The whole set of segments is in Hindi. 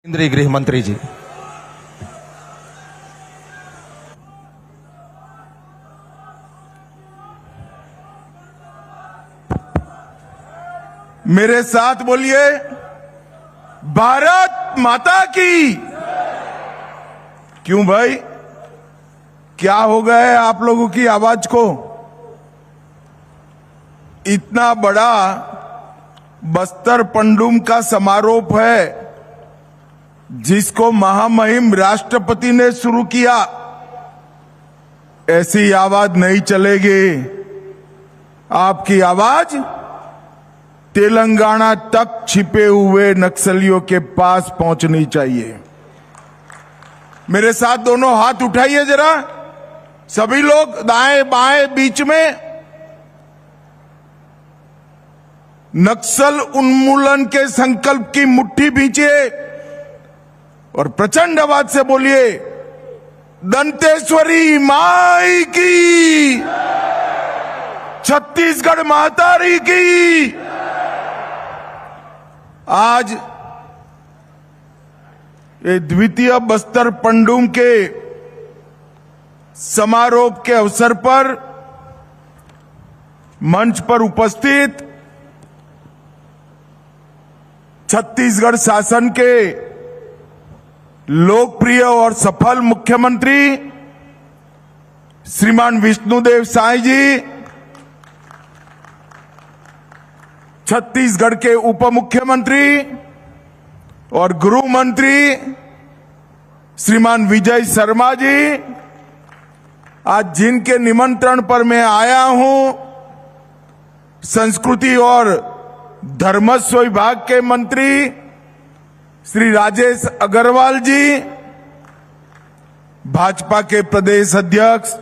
केंद्रीय गृह मंत्री जी। मेरे साथ बोलिए, भारत माता की। क्यों भाई, क्या हो गया है आप लोगों की आवाज को? इतना बड़ा बस्तर पंडुम का समारोह है जिसको महामहिम राष्ट्रपति ने शुरू किया। ऐसी आवाज नहीं चलेगी। आपकी आवाज तेलंगाना तक छिपे हुए नक्सलियों के पास पहुंचनी चाहिए। मेरे साथ दोनों हाथ उठाइए जरा, सभी लोग, दाएं बाएं बीच में। नक्सल उन्मूलन के संकल्प की मुट्ठी भींचिए और प्रचंड आवाज से बोलिए, दंतेश्वरी माई की, छत्तीसगढ़ महातारी की। आज ये द्वितीय बस्तर पंडुम के समारोह के अवसर पर मंच पर उपस्थित छत्तीसगढ़ शासन के लोकप्रिय और सफल मुख्यमंत्री श्रीमान विष्णुदेव साय जी, छत्तीसगढ़ के उप मुख्यमंत्री और गृह मंत्री श्रीमान विजय शर्मा जी, आज जिनके निमंत्रण पर मैं आया हूं, संस्कृति और धर्मस्व विभाग के मंत्री श्री राजेश अग्रवाल जी, भाजपा के प्रदेश अध्यक्ष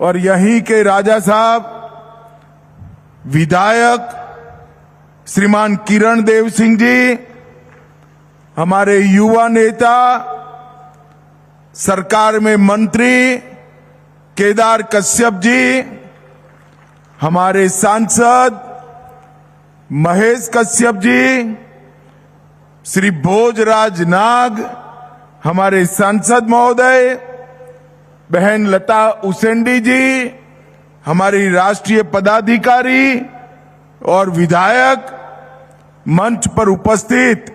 और यहीं के राजा साहब विधायक श्रीमान किरण देव सिंह जी, हमारे युवा नेता, सरकार में मंत्री केदार कश्यप जी, हमारे सांसद महेश कश्यप जी, श्री भोजराज नाग, हमारे सांसद महोदय, बहन लता उसेंडी जी, हमारी राष्ट्रीय पदाधिकारी और विधायक, मंच पर उपस्थित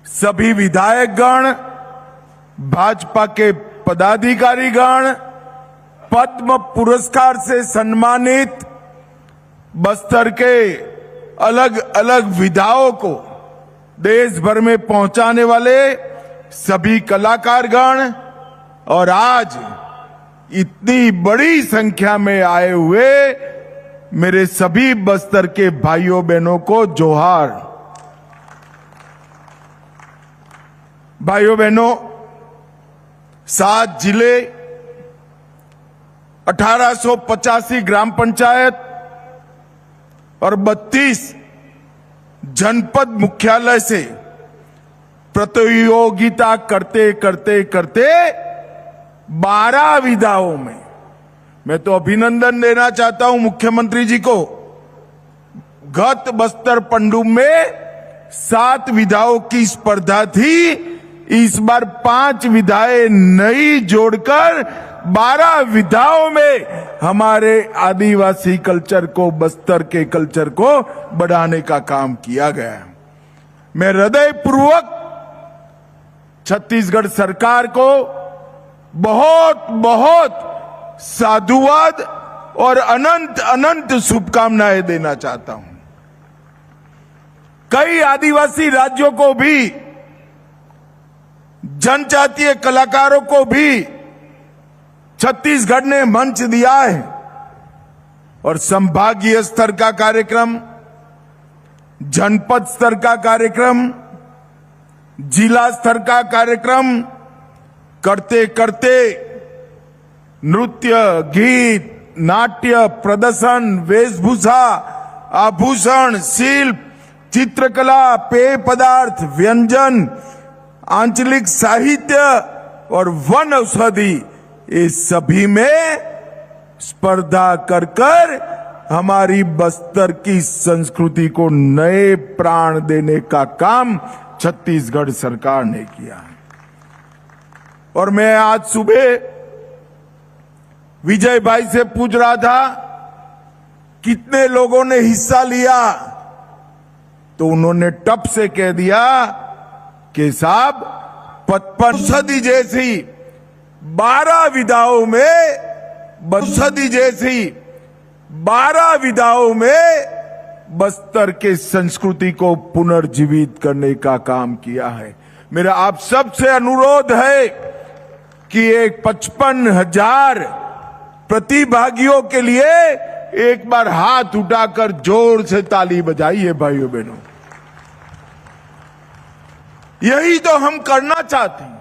सभी विधायकगण, भाजपा के पदाधिकारीगण, पद्म पुरस्कार से सम्मानित बस्तर के अलग अलग विधाओं को देश भर में पहुंचाने वाले सभी कलाकारगण और आज इतनी बड़ी संख्या में आए हुए मेरे सभी बस्तर के भाइयों बहनों को जोहार। भाइयों बहनों, 7 जिले, 1885 ग्राम पंचायत और 32 जनपद मुख्यालय से प्रतियोगिता करते करते करते 12 विधाओं में, मैं तो अभिनंदन देना चाहता हूं मुख्यमंत्री जी को। गत बस्तर पंडुम में 7 विधाओं की स्पर्धा थी, इस बार 5 विधाएं नई जोड़कर 12 विधाओं में हमारे आदिवासी कल्चर को, बस्तर के कल्चर को बढ़ाने का काम किया गया है। मैं हृदय पूर्वक छत्तीसगढ़ सरकार को बहुत बहुत साधुवाद और अनंत अनंत शुभकामनाएं देना चाहता हूं। कई आदिवासी राज्यों को भी, जनजातीय कलाकारों को भी छत्तीसगढ़ ने मंच दिया है और संभागीय स्तर का कार्यक्रम, जनपद स्तर का कार्यक्रम, जिला स्तर का कार्यक्रम करते करते नृत्य, गीत, नाट्य, प्रदर्शन, वेशभूषा, आभूषण, शिल्प, चित्रकला, पेय पदार्थ, व्यंजन, आंचलिक साहित्य और वन औषधि, ये सभी में स्पर्धा कर हमारी बस्तर की संस्कृति को नए प्राण देने का काम छत्तीसगढ़ सरकार ने किया है। और मैं आज सुबह विजय भाई से पूछ रहा था कितने लोगों ने हिस्सा लिया, तो उन्होंने टप से कह दिया कि साहब 55 सदी जैसी 12 विधाओं में, सदी जैसी 12 विधाओं में बस्तर के संस्कृति को पुनर्जीवित करने का काम किया है। मेरा आप सबसे अनुरोध है कि एक 55,000 प्रतिभागियों के लिए एक बार हाथ उठाकर जोर से ताली बजाइए भाइयों बहनों। यही तो हम करना चाहते हैं।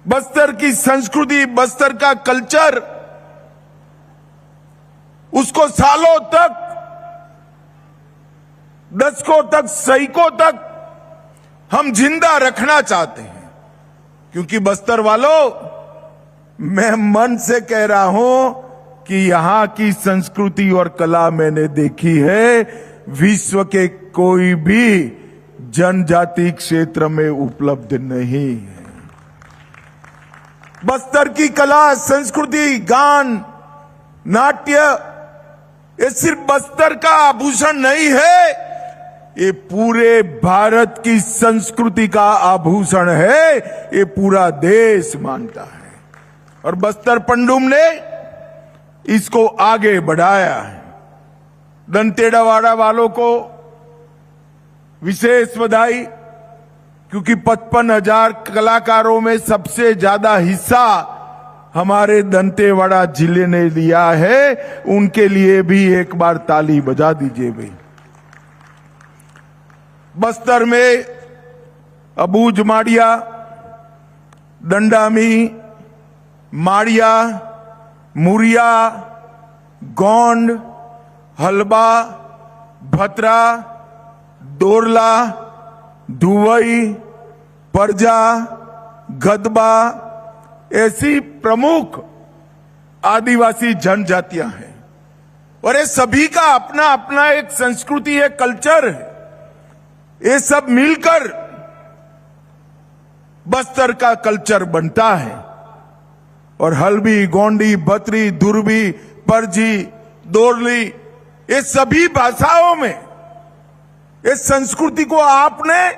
बस्तर की संस्कृति, बस्तर का कल्चर, उसको सालों तक, दशकों तक, सैकों तक हम जिंदा रखना चाहते हैं। क्योंकि बस्तर वालों, मैं मन से कह रहा हूं कि यहां की संस्कृति और कला मैंने देखी है, विश्व के कोई भी जनजाति क्षेत्र में उपलब्ध नहीं है। बस्तर की कला, संस्कृति, गान, नाट्य, ये सिर्फ बस्तर का आभूषण नहीं है, ये पूरे भारत की संस्कृति का आभूषण है। ये पूरा देश मानता है और बस्तर पंडुम ने इसको आगे बढ़ाया है। दंतेवाड़ा वालों को विशेष बधाई, क्योंकि 55,000 कलाकारों में सबसे ज्यादा हिस्सा हमारे दंतेवाड़ा जिले ने लिया है। उनके लिए भी एक बार ताली बजा दीजिए भाई। बस्तर में अबूझ माड़िया, दंडामी, माड़िया, मुरिया, गोंड, हलबा, भतरा, दोरला, दुवई, परजा, गदबा, ऐसी प्रमुख आदिवासी जनजातियां हैं और ये सभी का अपना अपना एक संस्कृति है, कल्चर है। ये सब मिलकर बस्तर का कल्चर बनता है। और हल्बी, गोंडी, बतरी, दुर्बी, परजी, दोरली, ये सभी भाषाओं में इस संस्कृति को आपने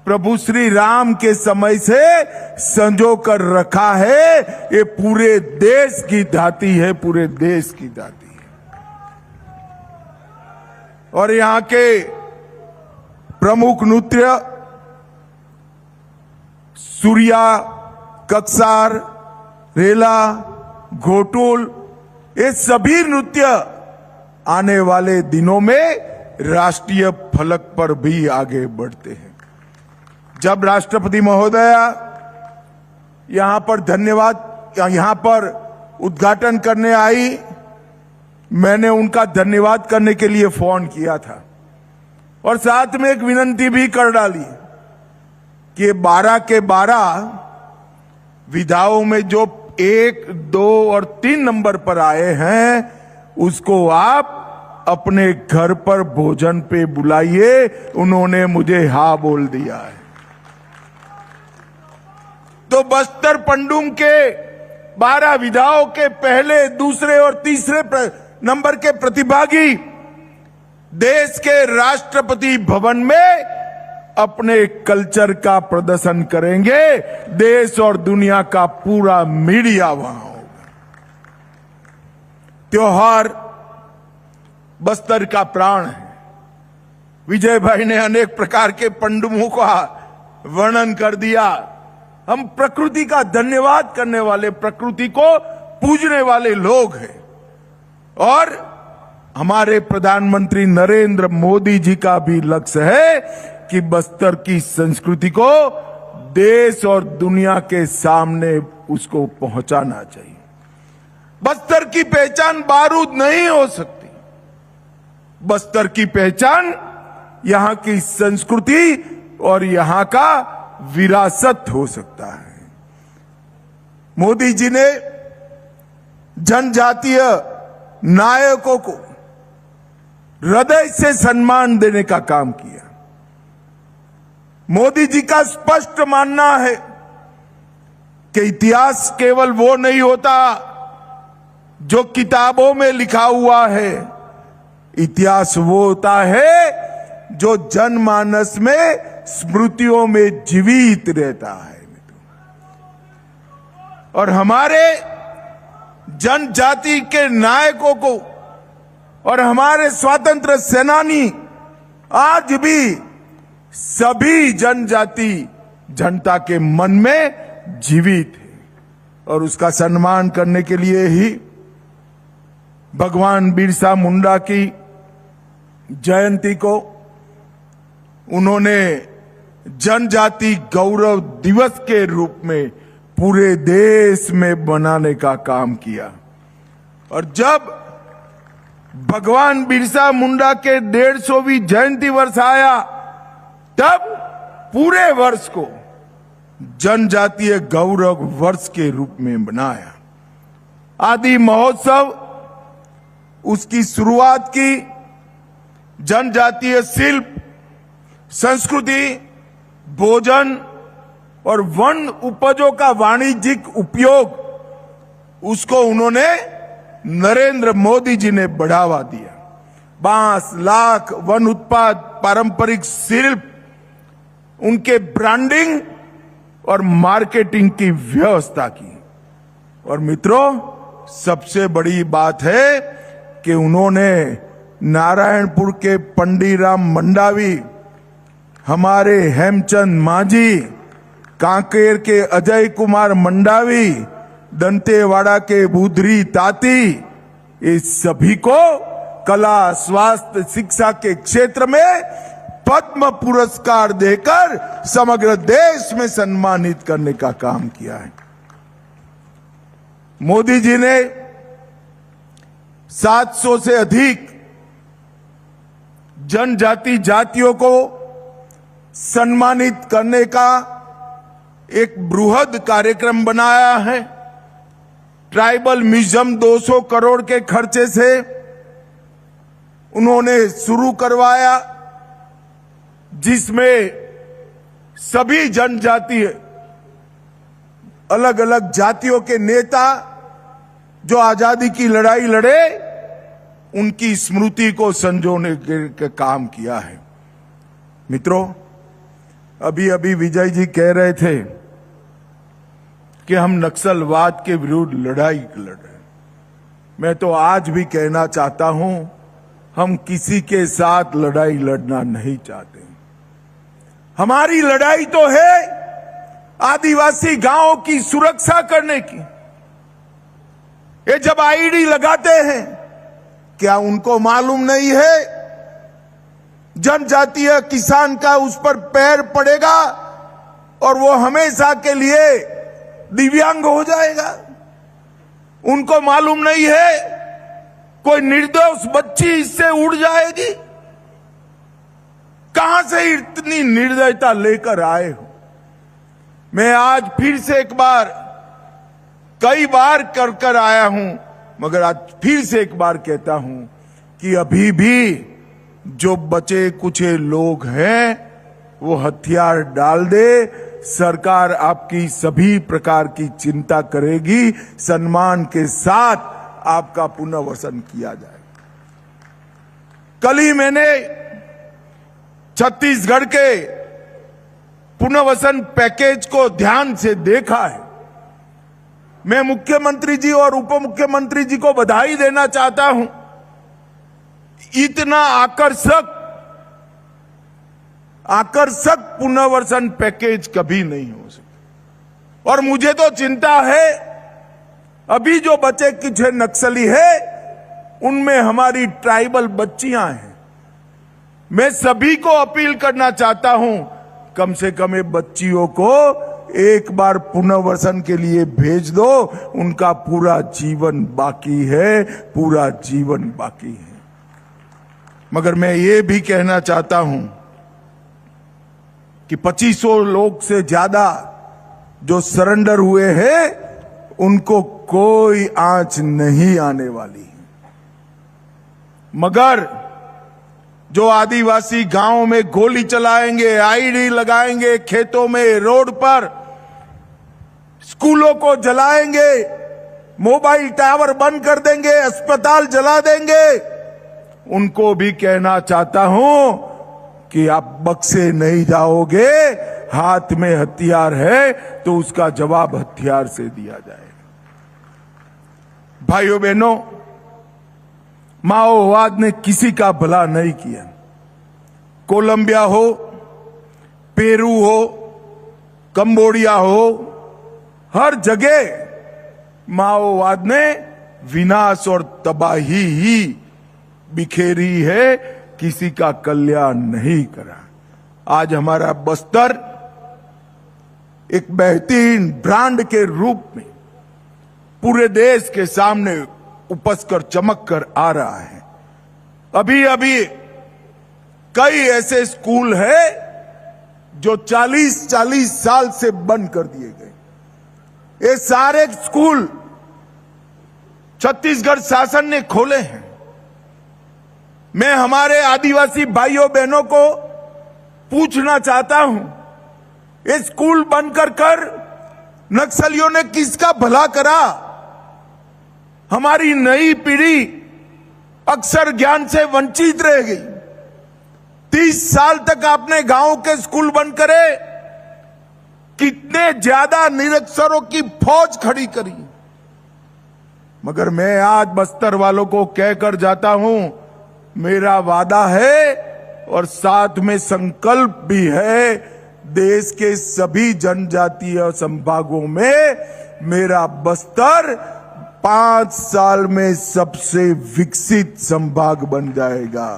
प्रभु श्री राम के समय से संजो कर रखा है। ये पूरे देश की धाती है, पूरे देश की धाती है। और यहां के प्रमुख नृत्य सूर्या, कक्सार, रेला, घोटुल, ये सभी नृत्य आने वाले दिनों में राष्ट्रीय फलक पर भी आगे बढ़ते हैं। जब राष्ट्रपति महोदया यहां पर उद्घाटन करने आई, मैंने उनका धन्यवाद करने के लिए फोन किया था और साथ में एक विनती भी कर डाली कि 12 के 12 विधाओं में जो 1, 2 और 3 नंबर पर आए हैं, उसको आप अपने घर पर भोजन पे बुलाइए। उन्होंने मुझे हाँ बोल दिया है। तो बस्तर पंडुम के 12 विधाओं के पहले, दूसरे और तीसरे नंबर के प्रतिभागी देश के राष्ट्रपति भवन में अपने कल्चर का प्रदर्शन करेंगे। देश और दुनिया का पूरा मीडिया वहां होगा। त्योहार बस्तर का प्राण है। विजय भाई ने अनेक प्रकार के पंडुमों का वर्णन कर दिया। हम प्रकृति का धन्यवाद करने वाले, प्रकृति को पूजने वाले लोग हैं। और हमारे प्रधानमंत्री नरेंद्र मोदी जी का भी लक्ष्य है कि बस्तर की संस्कृति को देश और दुनिया के सामने उसको पहुंचाना चाहिए। बस्तर की पहचान बारूद नहीं हो सकती। बस्तर की पहचान यहां की संस्कृति और यहां का विरासत हो सकता है। मोदी जी ने जनजातीय नायकों को हृदय से सम्मान देने का काम किया। मोदी जी का स्पष्ट मानना है कि इतिहास केवल वो नहीं होता जो किताबों में लिखा हुआ है, इतिहास वो होता है जो जनमानस में स्मृतियों में जीवित रहता है। और हमारे जनजाति के नायकों को और हमारे स्वतंत्र सेनानी आज भी सभी जनजाति जनता के मन में जीवित है। और उसका सम्मान करने के लिए ही भगवान बिरसा मुंडा की जयंती को उन्होंने जनजाति गौरव दिवस के रूप में पूरे देश में मनाने का काम किया। और जब भगवान बिरसा मुंडा के 150वीं जयंती वर्ष आया, तब पूरे वर्ष को जनजातीय गौरव वर्ष के रूप में मनाया। आदि महोत्सव उसकी शुरुआत की जनजातीय शिल्प, संस्कृति, भोजन और वन उपजों का वाणिज्यिक उपयोग, उसको उन्होंने नरेंद्र मोदी जी ने बढ़ावा दिया। बांस, लाख, वन उत्पाद, पारंपरिक शिल्प, उनके ब्रांडिंग और मार्केटिंग की व्यवस्था की। और मित्रों, सबसे बड़ी बात है कि उन्होंने नारायणपुर के पंडीराम मंडावी, हमारे हेमचंद मांझी, कांकेर के अजय कुमार मंडावी, दंतेवाड़ा के बुधरी ताती, इस सभी को कला, स्वास्थ्य, शिक्षा के क्षेत्र में पद्म पुरस्कार देकर समग्र देश में सम्मानित करने का काम किया है। मोदी जी ने 700 से अधिक जनजाति जातियों को सम्मानित करने का एक बृहद कार्यक्रम बनाया है। ट्राइबल म्यूजियम 200 करोड़ के खर्चे से उन्होंने शुरू करवाया, जिसमें सभी जनजातीय अलग अलग जातियों के नेता जो आजादी की लड़ाई लड़े, उनकी स्मृति को संजोने के काम किया है। मित्रों, अभी अभी विजय जी कह रहे थे कि हम नक्सलवाद के विरुद्ध लड़ाई लड़ रहे हैं। मैं तो आज भी कहना चाहता हूं, हम किसी के साथ लड़ाई लड़ना नहीं चाहते। हमारी लड़ाई तो है आदिवासी गांवों की सुरक्षा करने की। ये जब आईडी लगाते हैं, क्या उनको मालूम नहीं है जनजातीय किसान का उस पर पैर पड़ेगा और वो हमेशा के लिए दिव्यांग हो जाएगा? उनको मालूम नहीं है कोई निर्दोष बच्ची इससे उड़ जाएगी? कहां से इतनी निर्दयता लेकर आए हो? मैं आज फिर से एक बार, कई बार कर आया हूं, मगर आज फिर से एक बार कहता हूं कि अभी भी जो बचे कुचे लोग हैं वो हथियार डाल दे, सरकार आपकी सभी प्रकार की चिंता करेगी, सम्मान के साथ आपका पुनर्वसन किया जाएगा। कल ही मैंने छत्तीसगढ़ के पुनर्वसन पैकेज को ध्यान से देखा है। मैं मुख्यमंत्री जी और उप मुख्यमंत्री जी को बधाई देना चाहता हूं। इतना आकर्षक पुनर्वसन पैकेज कभी नहीं हो सकता। और मुझे तो चिंता है, अभी जो बचे कुछ नक्सली है उनमें हमारी ट्राइबल बच्चियां हैं। मैं सभी को अपील करना चाहता हूं, कम से कम ये बच्चियों को एक बार पुनर्वसन के लिए भेज दो। उनका पूरा जीवन बाकी है, पूरा जीवन बाकी है। मगर मैं ये भी कहना चाहता हूं कि 2500 लोग से ज्यादा जो सरेंडर हुए हैं, उनको कोई आंच नहीं आने वाली है। मगर जो आदिवासी गांव में गोली चलाएंगे, आईडी लगाएंगे, खेतों में, रोड पर, स्कूलों को जलाएंगे, मोबाइल टावर बंद कर देंगे, अस्पताल जला देंगे, उनको भी कहना चाहता हूं कि आप बख्शे नहीं जाओगे। हाथ में हथियार है तो उसका जवाब हथियार से दिया जाएगा। भाइयों बहनों, माओवाद ने किसी का भला नहीं किया। कोलंबिया हो, पेरू हो, कंबोडिया हो, हर जगह माओवाद ने विनाश और तबाही ही बिखेरी है, किसी का कल्याण नहीं करा। आज हमारा बस्तर एक बेहतरीन ब्रांड के रूप में पूरे देश के सामने उपस कर चमक कर आ रहा है। अभी अभी कई ऐसे स्कूल हैं जो 40-40 साल से बंद कर दिए गए। ये सारे स्कूल छत्तीसगढ़ शासन ने खोले हैं। मैं हमारे आदिवासी भाइयों बहनों को पूछना चाहता हूं, ये स्कूल बंद कर नक्सलियों ने किसका भला करा? हमारी नई पीढ़ी अक्षर ज्ञान से वंचित रह गई। 30 साल तक आपने गांव के स्कूल बंद करे, कितने ज्यादा निरक्षरों की फौज खड़ी करी। मगर मैं आज बस्तर वालों को कहकर जाता हूं, मेरा वादा है और साथ में संकल्प भी है, देश के सभी जनजातीय संभागों में मेरा बस्तर 5 साल में सबसे विकसित संभाग बन जाएगा।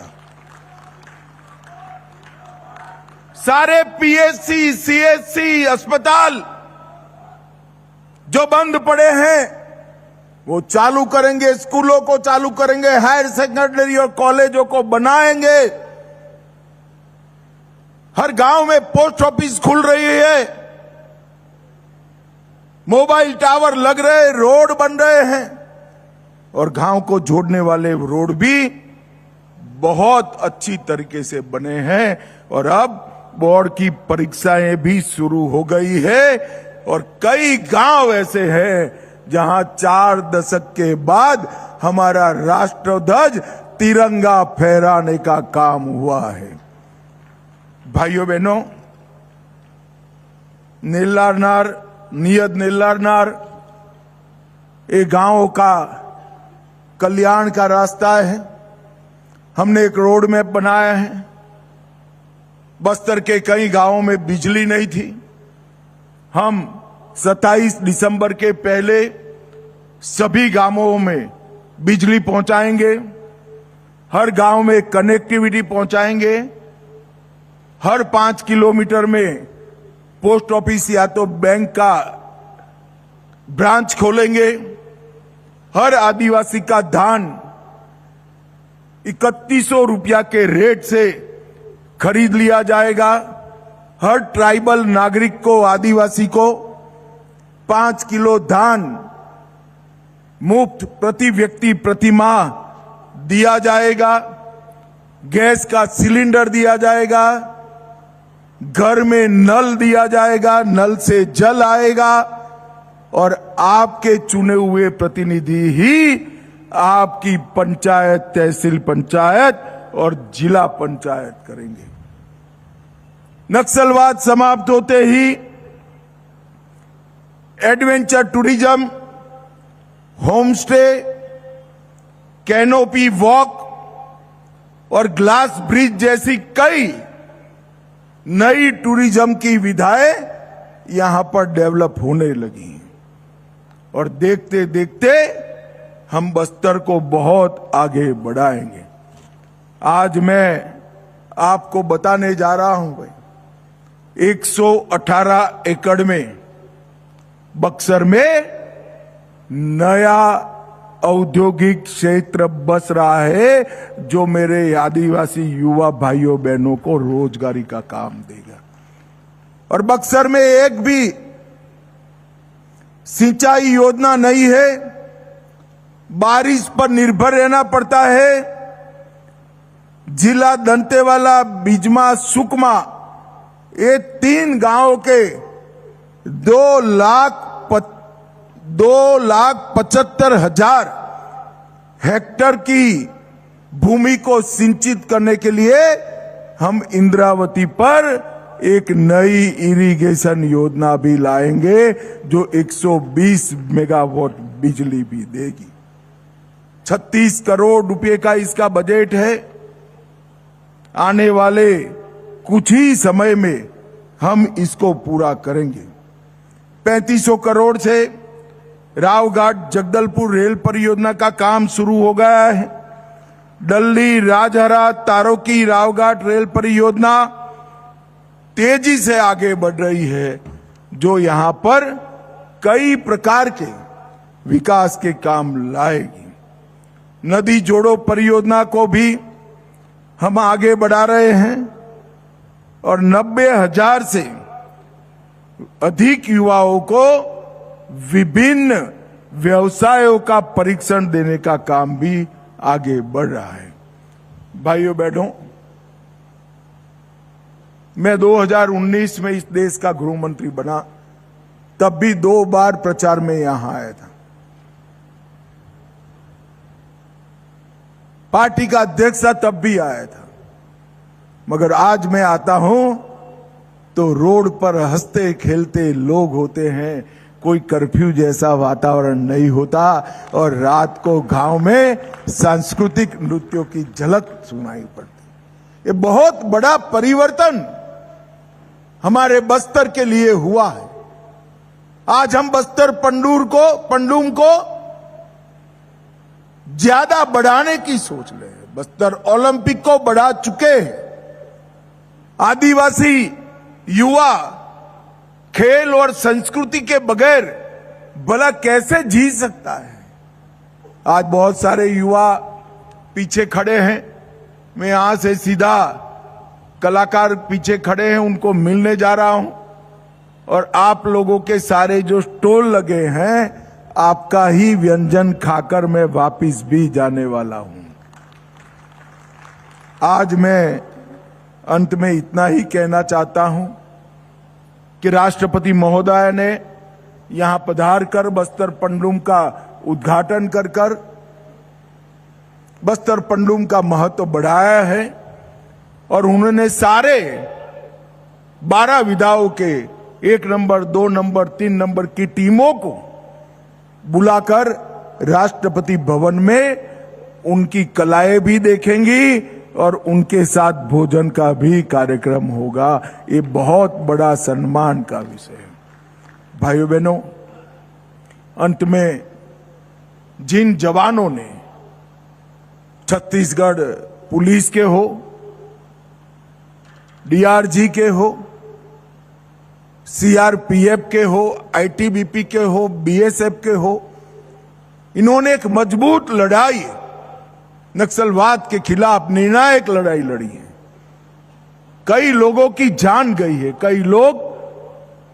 सारे पीएचसी, सीएचसी अस्पताल जो बंद पड़े हैं वो चालू करेंगे, स्कूलों को चालू करेंगे, हायर सेकेंडरी और कॉलेजों को बनाएंगे। हर गांव में पोस्ट ऑफिस खुल रही है, मोबाइल टावर लग रहे, रोड बन रहे हैं और गांव को जोड़ने वाले रोड भी बहुत अच्छी तरीके से बने हैं। और अब बोर्ड की परीक्षाएं भी शुरू हो गई है और कई गांव ऐसे हैं जहां 4 दशक के बाद हमारा राष्ट्रध्वज तिरंगा फहराने का काम हुआ है। भाइयों बहनों, नीलारनार, नियत नीलारनार ये गांव का कल्याण का रास्ता है। हमने एक रोड मैप बनाया है। बस्तर के कई गांवों में बिजली नहीं थी। हम 27 दिसंबर के पहले सभी गांवों में बिजली पहुंचाएंगे, हर गांव में कनेक्टिविटी पहुंचाएंगे, हर 5 किलोमीटर में पोस्ट ऑफिस या तो बैंक का ब्रांच खोलेंगे, हर आदिवासी का धान 3100 रुपया के रेट से खरीद लिया जाएगा। हर ट्राइबल नागरिक को, आदिवासी को 5 किलो धान मुफ्त प्रति व्यक्ति प्रति माह दिया जाएगा। गैस का सिलेंडर दिया जाएगा, घर में नल दिया जाएगा, नल से जल आएगा और आपके चुने हुए प्रतिनिधि ही आपकी पंचायत, तहसील पंचायत और जिला पंचायत करेंगे। नक्सलवाद समाप्त होते ही adventure tourism, home stay, canopy walk और ग्लास ब्रिज जैसी कई नई टूरिज्म की विधाएं यहां पर डेवलप होने लगी हैं और देखते देखते हम बस्तर को बहुत आगे बढ़ाएंगे। आज मैं आपको बताने जा रहा हूं भाई, 118 एकड़ में बक्सर में नया औद्योगिक क्षेत्र बस रहा है जो मेरे आदिवासी युवा भाइयों बहनों को रोजगारी का काम देगा। और बक्सर में एक भी सिंचाई योजना नहीं है, बारिश पर निर्भर रहना पड़ता है। जिला दंतेवाड़ा, बीजमा, सुकमा, ये 3 गांवों के 2,75,000 हेक्टेयर की भूमि को सिंचित करने के लिए हम इंद्रावती पर एक नई इरिगेशन योजना भी लाएंगे जो 120 मेगावाट बिजली भी देगी। 36 करोड़ रुपए का इसका बजट है। आने वाले कुछ ही समय में हम इसको पूरा करेंगे। 3500 करोड़ से रावघाट जगदलपुर रेल परियोजना का काम शुरू हो गया है। डल्ली, राजहरा, तारोकी, रावघाट रेल परियोजना तेजी से आगे बढ़ रही है, जो यहां पर कई प्रकार के विकास के काम लाएगी। नदी जोड़ो परियोजना को भी हम आगे बढ़ा रहे हैं और 90,000 से अधिक युवाओं को विभिन्न व्यवसायों का परीक्षण देने का काम भी आगे बढ़ रहा है। भाइयों बहनों, मैं 2019 में इस देश का गृह मंत्री बना, तब भी 2 बार प्रचार में यहां आया था। पार्टी का अध्यक्ष था, तब भी आया था। मगर आज मैं आता हूं तो रोड पर हंसते खेलते लोग होते हैं, कोई कर्फ्यू जैसा वातावरण नहीं होता और रात को गांव में सांस्कृतिक नृत्यों की झलक सुनाई पड़ती। ये बहुत बड़ा परिवर्तन हमारे बस्तर के लिए हुआ है। आज हम बस्तर पंडूम को ज्यादा बढ़ाने की सोच रहे हैं। बस्तर ओलंपिक को बढ़ा चुके हैं। आदिवासी युवा खेल और संस्कृति के बगैर भला कैसे जी सकता है। आज बहुत सारे युवा पीछे खड़े हैं। मैं यहां से सीधा कलाकार पीछे खड़े हैं, उनको मिलने जा रहा हूं और आप लोगों के सारे जो स्टॉल लगे हैं, आपका ही व्यंजन खाकर मैं वापिस भी जाने वाला हूं। आज मैं अंत में इतना ही कहना चाहता हूं कि राष्ट्रपति महोदय ने यहां पधार कर बस्तर पंडूम का उद्घाटन कर बस्तर पंडूम का महत्व बढ़ाया है और उन्होंने सारे 12 विधाओं के 1 नंबर, 2 नंबर, 3 नंबर की टीमों को बुलाकर राष्ट्रपति भवन में उनकी कलाएं भी देखेंगी और उनके साथ भोजन का भी कार्यक्रम होगा। ये बहुत बड़ा सम्मान का विषय है। भाइयों बहनों, अंत में जिन जवानों ने छत्तीसगढ़ पुलिस के हो, डीआरजी के हो, सीआरपीएफ के हो, आईटीबीपी के हो, बीएसएफ के हो, इन्होंने एक मजबूत लड़ाई नक्सलवाद के खिलाफ निर्णायक लड़ाई लड़ी है। कई लोगों की जान गई है, कई लोग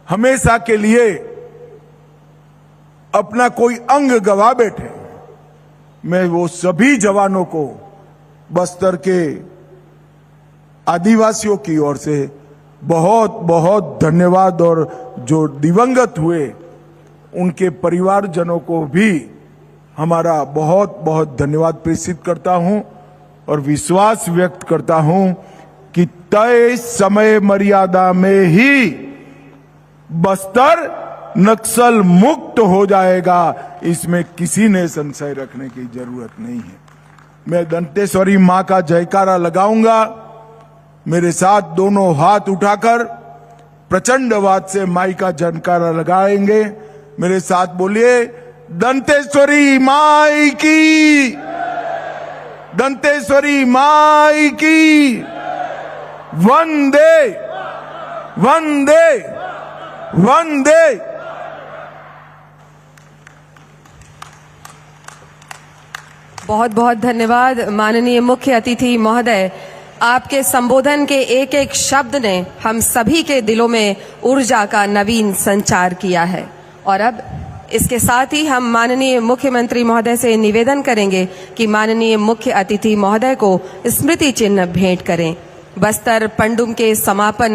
हमेशा के लिए अपना कोई अंग गवा बैठे। मैं वो सभी जवानों को बस्तर के आदिवासियों की ओर से बहुत बहुत धन्यवाद और जो दिवंगत हुए उनके परिवारजनों को भी हमारा बहुत बहुत धन्यवाद प्रेषित करता हूं और विश्वास व्यक्त करता हूं कि तय समय मर्यादा में ही बस्तर नक्सल मुक्त हो जाएगा, इसमें किसी ने संशय रखने की जरूरत नहीं है। मैं दंतेश्वरी मां का जयकारा लगाऊंगा। मेरे साथ दोनों हाथ उठाकर प्रचंडवाद से माई का जयकारा लगाएंगे। मेरे साथ बोलिए, दंतेश्वरी माई की, दंतेश्वरी माई की, वंदे वंदे वंदे। बहुत बहुत धन्यवाद माननीय मुख्य अतिथि महोदय। आपके संबोधन के एक एक शब्द ने हम सभी के दिलों में ऊर्जा का नवीन संचार किया है। और अब इसके साथ ही हम माननीय मुख्यमंत्री महोदय से निवेदन करेंगे कि माननीय मुख्य अतिथि महोदय को स्मृति चिन्ह भेंट करें। बस्तर पंडुम के समापन